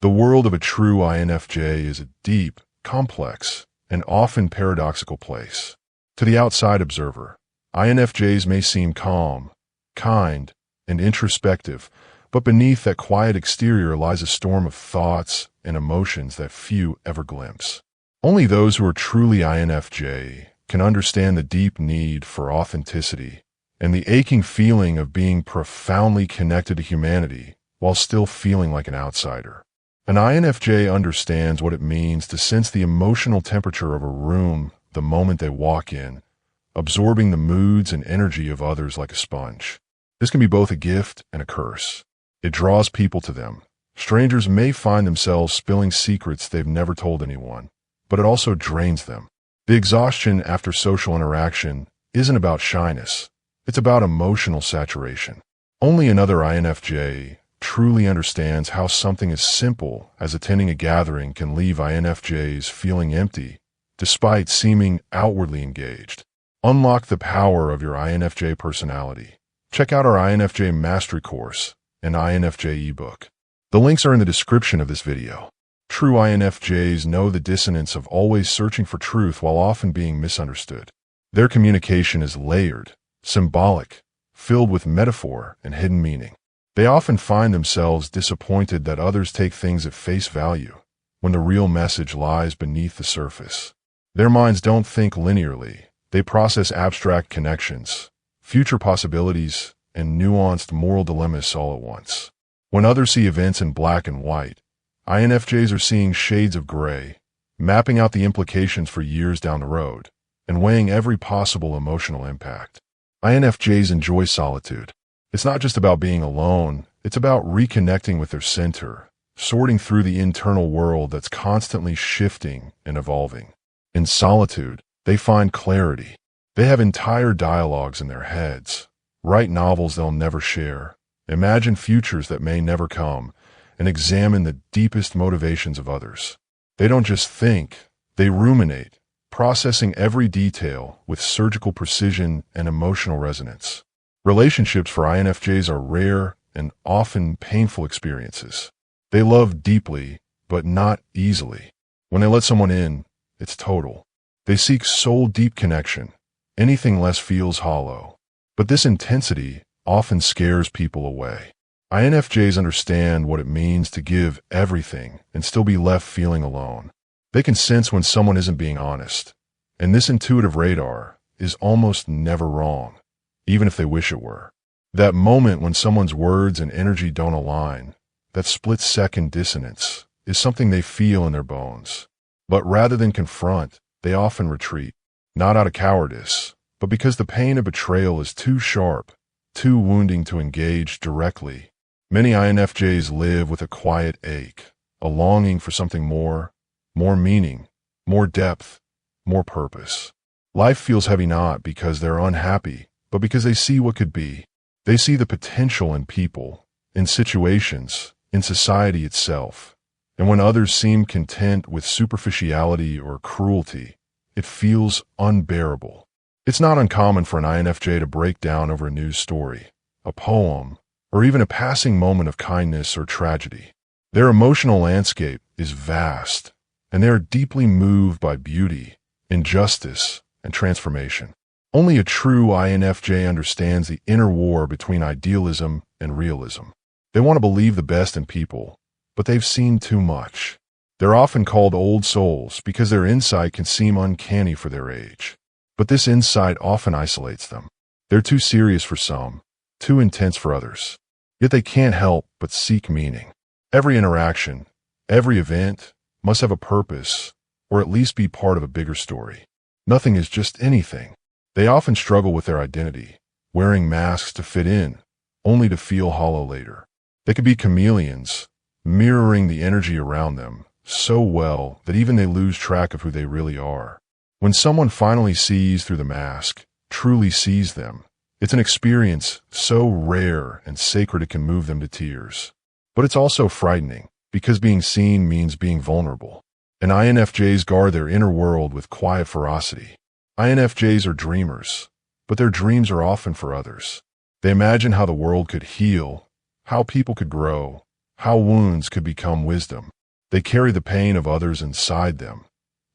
The world of a true INFJ is a deep, complex, and often paradoxical place. To the outside observer, INFJs may seem calm, kind, and introspective, but beneath that quiet exterior lies a storm of thoughts and emotions that few ever glimpse. Only those who are truly INFJ can understand the deep need for authenticity and the aching feeling of being profoundly connected to humanity while still feeling like an outsider. An INFJ understands what it means to sense the emotional temperature of a room the moment they walk in, absorbing the moods and energy of others like a sponge. This can be both a gift and a curse. It draws people to them. Strangers may find themselves spilling secrets they've never told anyone, but it also drains them. The exhaustion after social interaction isn't about shyness. It's about emotional saturation. Only another INFJ truly understands how something as simple as attending a gathering can leave INFJs feeling empty, despite seeming outwardly engaged. Unlock the power of your INFJ personality. Check out our INFJ Mastery course and INFJ ebook. The links are in the description of this video. True INFJs know the dissonance of always searching for truth while often being misunderstood. Their communication is layered, symbolic, filled with metaphor and hidden meaning. They often find themselves disappointed that others take things at face value, when the real message lies beneath the surface. Their minds don't think linearly. They process abstract connections, future possibilities, and nuanced moral dilemmas all at once. When others see events in black and white, INFJs are seeing shades of gray, mapping out the implications for years down the road, and weighing every possible emotional impact. INFJs enjoy solitude. It's not just about being alone, it's about reconnecting with their center, sorting through the internal world that's constantly shifting and evolving. In solitude, they find clarity. They have entire dialogues in their heads, write novels they'll never share, imagine futures that may never come, and examine the deepest motivations of others. They don't just think, they ruminate, processing every detail with surgical precision and emotional resonance. Relationships for INFJs are rare and often painful experiences. They love deeply, but not easily. When they let someone in, it's total. They seek soul-deep connection. Anything less feels hollow. But this intensity often scares people away. INFJs understand what it means to give everything and still be left feeling alone. They can sense when someone isn't being honest, and this intuitive radar is almost never wrong, even if they wish it were. That moment when someone's words and energy don't align, that split-second dissonance, is something they feel in their bones. But rather than confront, they often retreat, not out of cowardice, but because the pain of betrayal is too sharp, too wounding to engage directly. Many INFJs live with a quiet ache, a longing for something more meaning, more depth, more purpose. Life feels heavy not because they're unhappy, but because they see what could be. They see the potential in people, in situations, in society itself. And when others seem content with superficiality or cruelty, it feels unbearable. It's not uncommon for an INFJ to break down over a news story, a poem, or even a passing moment of kindness or tragedy. Their emotional landscape is vast, and they are deeply moved by beauty, injustice, and transformation. Only a true INFJ understands the inner war between idealism and realism. They want to believe the best in people, but they've seen too much. They're often called old souls because their insight can seem uncanny for their age. But this insight often isolates them. They're too serious for some, too intense for others. Yet they can't help but seek meaning. Every interaction, every event, must have a purpose, or at least be part of a bigger story. Nothing is just anything. They often struggle with their identity, wearing masks to fit in, only to feel hollow later. They could be chameleons, mirroring the energy around them so well that even they lose track of who they really are. When someone finally sees through the mask, truly sees them, it's an experience so rare and sacred it can move them to tears. But it's also frightening, because being seen means being vulnerable. And INFJs guard their inner world with quiet ferocity. INFJs are dreamers, but their dreams are often for others. They imagine how the world could heal, how people could grow, how wounds could become wisdom. They carry the pain of others inside them,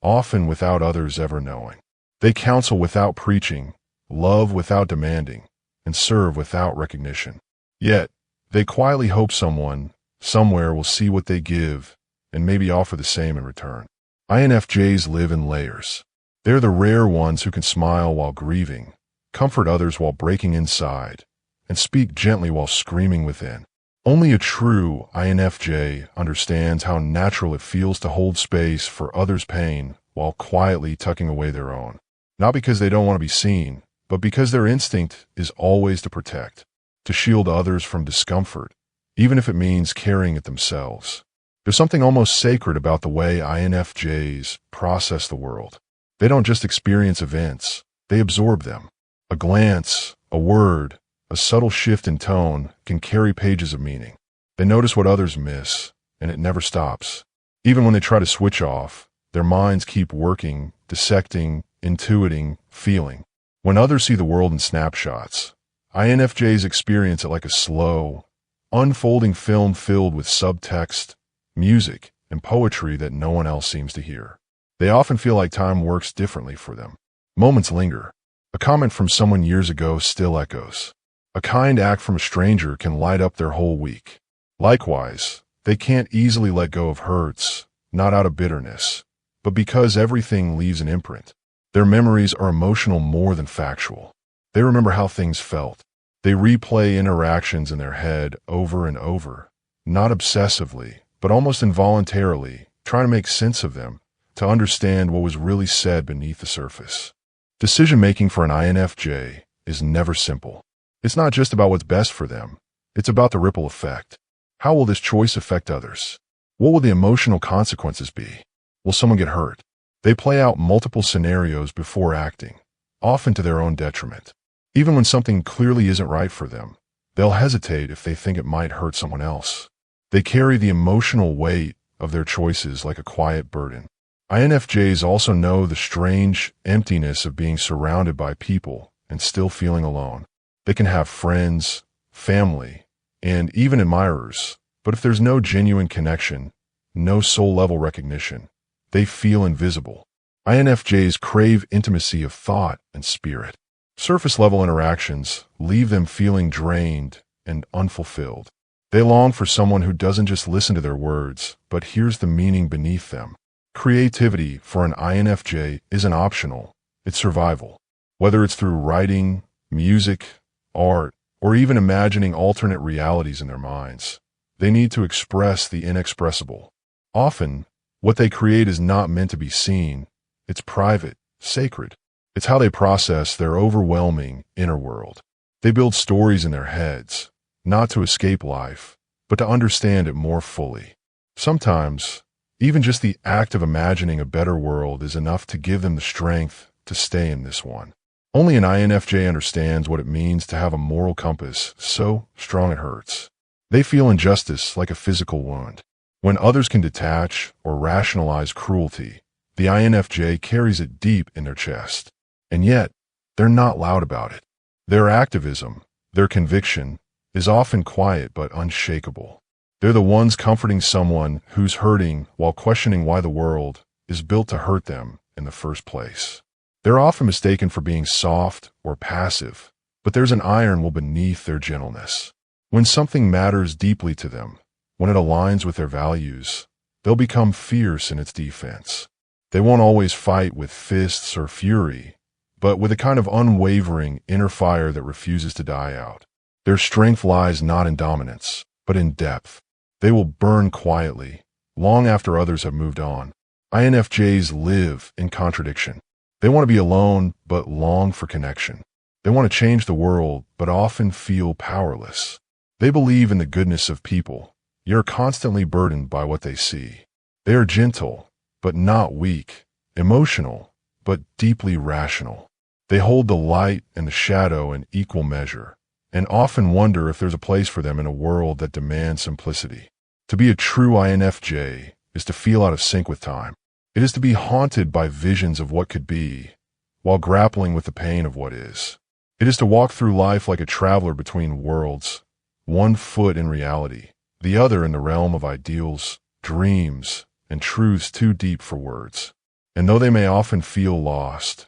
often without others ever knowing. They counsel without preaching, love without demanding, and serve without recognition. Yet, they quietly hope someone, somewhere will see what they give and maybe offer the same in return. INFJs live in layers. They're the rare ones who can smile while grieving, comfort others while breaking inside, and speak gently while screaming within. Only a true INFJ understands how natural it feels to hold space for others' pain while quietly tucking away their own. Not because they don't want to be seen, but because their instinct is always to protect, to shield others from discomfort, even if it means carrying it themselves. There's something almost sacred about the way INFJs process the world. They don't just experience events, they absorb them. A glance, a word, a subtle shift in tone can carry pages of meaning. They notice what others miss, and it never stops. Even when they try to switch off, their minds keep working, dissecting, intuiting, feeling. When others see the world in snapshots, INFJs experience it like a slow, unfolding film filled with subtext, music, and poetry that no one else seems to hear. They often feel like time works differently for them. Moments linger. A comment from someone years ago still echoes. A kind act from a stranger can light up their whole week. Likewise, they can't easily let go of hurts, not out of bitterness, but because everything leaves an imprint. Their memories are emotional more than factual. They remember how things felt. They replay interactions in their head over and over, not obsessively, but almost involuntarily, trying to make sense of them, to understand what was really said beneath the surface. Decision-making for an INFJ is never simple. It's not just about what's best for them. It's about the ripple effect. How will this choice affect others? What will the emotional consequences be? Will someone get hurt? They play out multiple scenarios before acting, often to their own detriment. Even when something clearly isn't right for them, they'll hesitate if they think it might hurt someone else. They carry the emotional weight of their choices like a quiet burden. INFJs also know the strange emptiness of being surrounded by people and still feeling alone. They can have friends, family, and even admirers, but if there's no genuine connection, no soul-level recognition, they feel invisible. INFJs crave intimacy of thought and spirit. Surface-level interactions leave them feeling drained and unfulfilled. They long for someone who doesn't just listen to their words, but hears the meaning beneath them. Creativity for an INFJ isn't optional, it's survival. Whether it's through writing, music, art, or even imagining alternate realities in their minds, they need to express the inexpressible. Often, what they create is not meant to be seen. It's private, sacred. It's how they process their overwhelming inner world. They build stories in their heads, not to escape life, but to understand it more fully. Sometimes, even just the act of imagining a better world is enough to give them the strength to stay in this one. Only an INFJ understands what it means to have a moral compass so strong it hurts. They feel injustice like a physical wound. When others can detach or rationalize cruelty, the INFJ carries it deep in their chest. And yet, they're not loud about it. Their activism, their conviction, is often quiet but unshakable. They're the ones comforting someone who's hurting while questioning why the world is built to hurt them in the first place. They're often mistaken for being soft or passive, but there's an iron will beneath their gentleness. When something matters deeply to them, when it aligns with their values, they'll become fierce in its defense. They won't always fight with fists or fury, but with a kind of unwavering inner fire that refuses to die out. Their strength lies not in dominance, but in depth. They will burn quietly, long after others have moved on. INFJs live in contradiction. They want to be alone, but long for connection. They want to change the world, but often feel powerless. They believe in the goodness of people, yet are constantly burdened by what they see. They are gentle, but not weak, emotional, but deeply rational. They hold the light and the shadow in equal measure, and often wonder if there's a place for them in a world that demands simplicity. To be a true INFJ is to feel out of sync with time. It is to be haunted by visions of what could be, while grappling with the pain of what is. It is to walk through life like a traveler between worlds, one foot in reality, the other in the realm of ideals dreams, and truths too deep for words. And though they may often feel lost,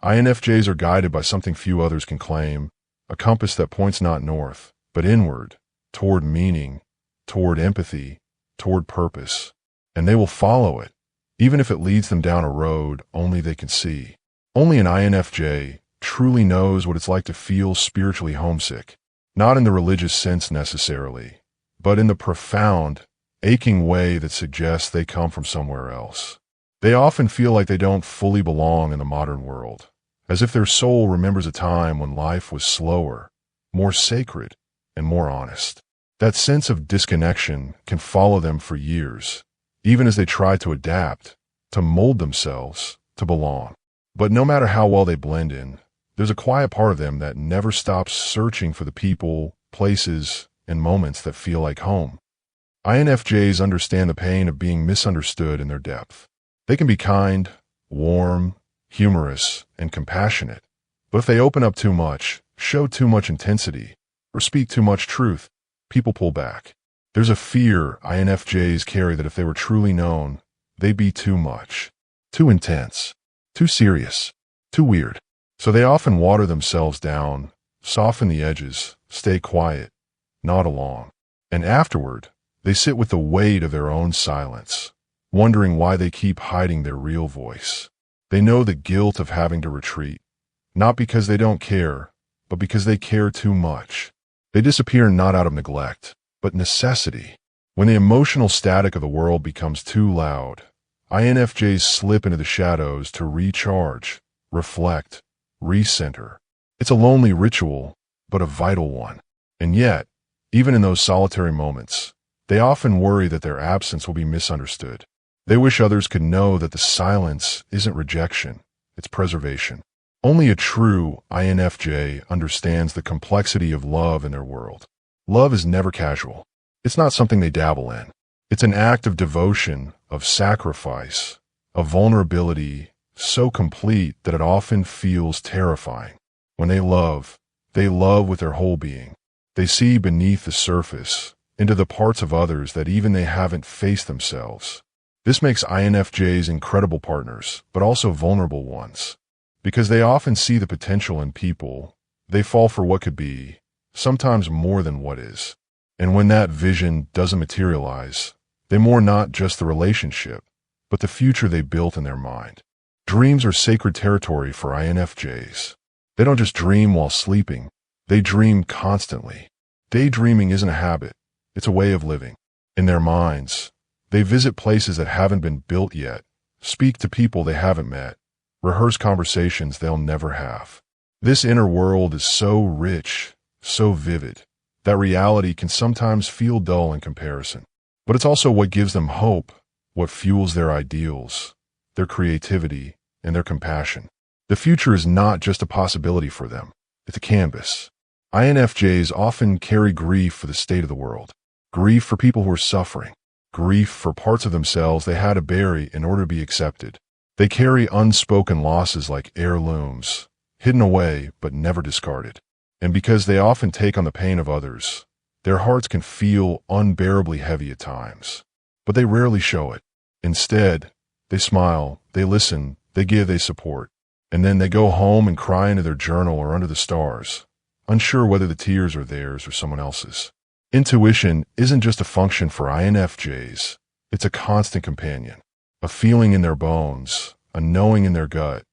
INFJs are guided by something few others can claim, a compass that points not north, but inward, toward meaning, toward empathy, toward purpose. And they will follow it, even if it leads them down a road only they can see. Only an INFJ truly knows what it's like to feel spiritually homesick, not in the religious sense necessarily, but in the profound, aching way that suggests they come from somewhere else. They often feel like they don't fully belong in the modern world, as if their soul remembers a time when life was slower, more sacred, and more honest. That sense of disconnection can follow them for years, even as they try to adapt, to mold themselves, to belong. But no matter how well they blend in, there's a quiet part of them that never stops searching for the people, places, and moments that feel like home. INFJs understand the pain of being misunderstood in their depth. They can be kind, warm, humorous, and compassionate. But if they open up too much, show too much intensity, or speak too much truth, people pull back. There's a fear INFJs carry that if they were truly known, they'd be too much, too intense, too serious, too weird. So they often water themselves down, soften the edges, stay quiet, nod along. And afterward, they sit with the weight of their own silence, wondering why they keep hiding their real voice. They know the guilt of having to retreat, not because they don't care, but because they care too much. They disappear not out of neglect, but necessity. When the emotional static of the world becomes too loud, INFJs slip into the shadows to recharge, reflect, recenter. It's a lonely ritual, but a vital one. And yet, even in those solitary moments, they often worry that their absence will be misunderstood. They wish others could know that the silence isn't rejection, it's preservation. Only a true INFJ understands the complexity of love in their world. Love is never casual. It's not something they dabble in. It's an act of devotion, of sacrifice, of vulnerability, so complete that it often feels terrifying. When they love with their whole being. They see beneath the surface, into the parts of others that even they haven't faced themselves. This makes INFJs incredible partners, but also vulnerable ones. Because they often see the potential in people, they fall for what could be, sometimes more than what is. And when that vision doesn't materialize, they mourn not just the relationship, but the future they built in their mind. Dreams are sacred territory for INFJs. They don't just dream while sleeping, they dream constantly. Daydreaming isn't a habit, it's a way of living. In their minds, they visit places that haven't been built yet, speak to people they haven't met, rehearse conversations they'll never have. This inner world is so rich, so vivid, that reality can sometimes feel dull in comparison. But it's also what gives them hope, what fuels their ideals, their creativity, and their compassion. The future is not just a possibility for them, it's a canvas. INFJs often carry grief for the state of the world, grief for people who are suffering, grief for parts of themselves they had to bury in order to be accepted. They carry unspoken losses like heirlooms, hidden away but never discarded. And because they often take on the pain of others, their hearts can feel unbearably heavy at times. But they rarely show it. Instead, they smile, they listen, they give, they support. And then they go home and cry into their journal or under the stars, unsure whether the tears are theirs or someone else's. Intuition isn't just a function for INFJs, it's a constant companion. A feeling in their bones, a knowing in their gut,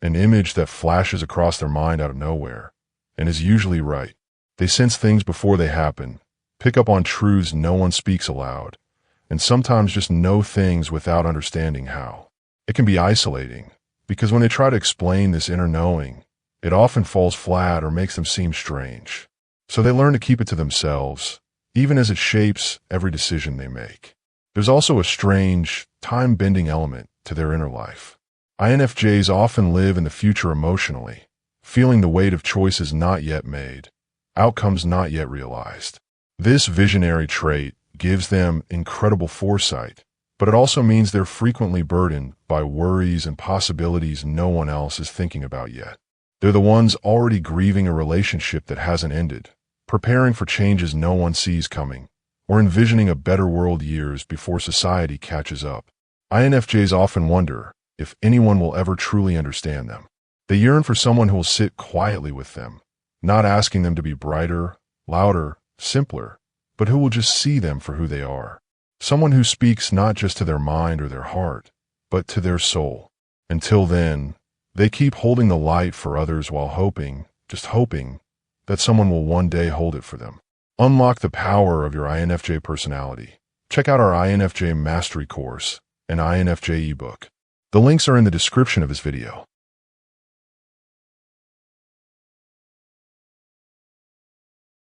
an image that flashes across their mind out of nowhere, and is usually right. They sense things before they happen, pick up on truths no one speaks aloud, and sometimes just know things without understanding how. It can be isolating, because when they try to explain this inner knowing, it often falls flat or makes them seem strange. So they learn to keep it to themselves, even as it shapes every decision they make. There's also a strange, time-bending element to their inner life. INFJs often live in the future emotionally, feeling the weight of choices not yet made, outcomes not yet realized. This visionary trait gives them incredible foresight, but it also means they're frequently burdened by worries and possibilities no one else is thinking about yet. They're the ones already grieving a relationship that hasn't ended, preparing for changes no one sees coming, or envisioning a better world years before society catches up. INFJs often wonder if anyone will ever truly understand them. They yearn for someone who will sit quietly with them, not asking them to be brighter, louder, simpler, but who will just see them for who they are. Someone who speaks not just to their mind or their heart, but to their soul. Until then, they keep holding the light for others while hoping, just hoping, that someone will one day hold it for them. Unlock the power of your INFJ personality. Check out our INFJ Mastery course and INFJ ebook. The links are in the description of this video.